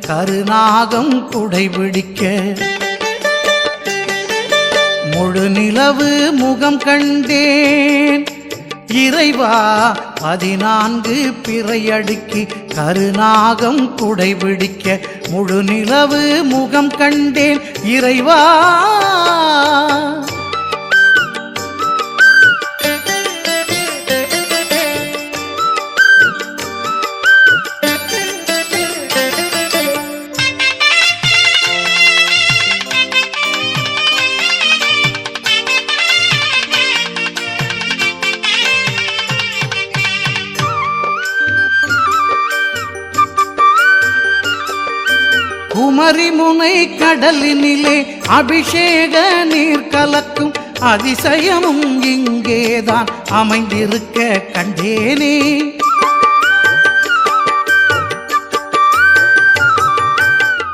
கருநாகம் குடைபிடிக்க முழு நிலவு முகம் கண்டேன் இறைவா 14 பிறை அடுக்கி கருநாகம் குடைபிடிக்க முழு நிலவு முகம் கண்டேன் இறைவா. குமரிமுனை கடலினிலே அபிஷேக நீர் கலக்கும் அதிசயமும் இங்கேதான் அமைந்திருக்க கண்டேனே.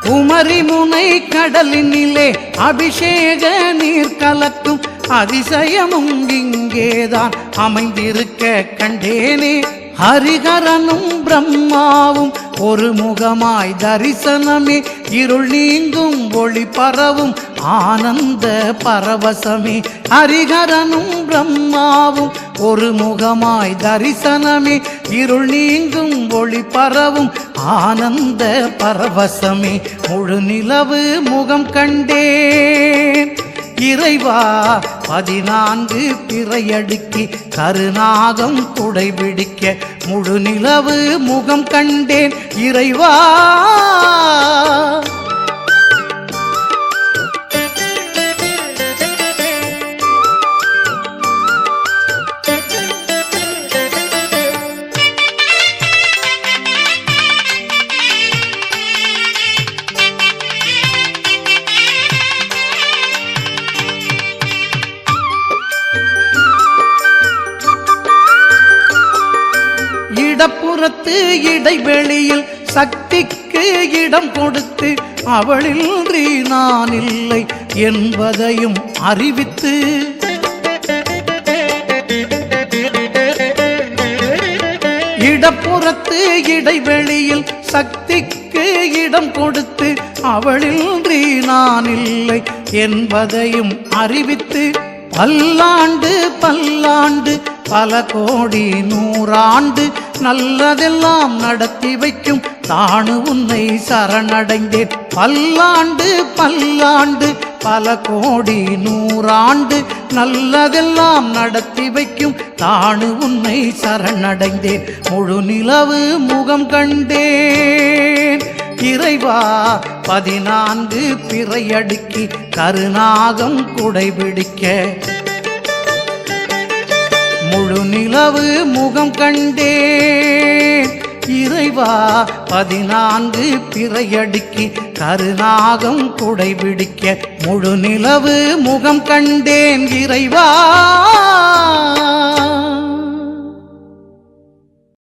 குமரிமுனை கடலினிலே அபிஷேக நீர் கலக்கும் அதிசயமும் இங்கேதான் அமைந்திருக்க கண்டேனே. ஹரிஹரனும் பிரம்மாவும் ஒரு முகமாய் தரிசனமே இருள் நீங்கும் ஒளி பரவும் ஆனந்த பரவசமே. ஹரிஹரனும் பிரம்மாவும் ஒரு முகமாய் தரிசனமே இருள் நீங்கும் ஒளி பரவும் ஆனந்த பரவசமே. முழு நிலவு முகம் கண்டேன் இறைவா 14 பிறை அடுக்கி கருநாகம் குடைபிடிக்க முழு நிலவு முகம் கண்டேன் இறைவா. இடப்புறத்து இடைவெளியில் சக்திக்கு இடம் கொடுத்து அவளின்றி நான் இல்லை என்பதையும் அறிவித்து இடப்புறத்து இடைவெளியில் சக்திக்கு இடம் கொடுத்து அவளின்றி நான் இல்லை என்பதையும் அறிவித்து பல்லாண்டு பல்லாண்டு பல கோடி நூறாண்டு நல்லதெல்லாம் நடத்தி வைக்கும் தானு உன்னை சரணடைந்தேன். பல்லாண்டு பல்லாண்டு பல கோடி நூறாண்டு நல்லதெல்லாம் நடத்தி வைக்கும் தானு உன்னை சரணடைந்தேன். முழு நிலவு முகம் கண்டேன் இறைவா 14 பிறை அடுக்கி கருநாகம் குடைபிடிக்க முழு நிலவு முகம் கண்டேன் இறைவா 14 பிறை அடுக்கி கருநாகம் குடைபிடிக்க முழு நிலவு முகம் கண்டேன் இறைவா.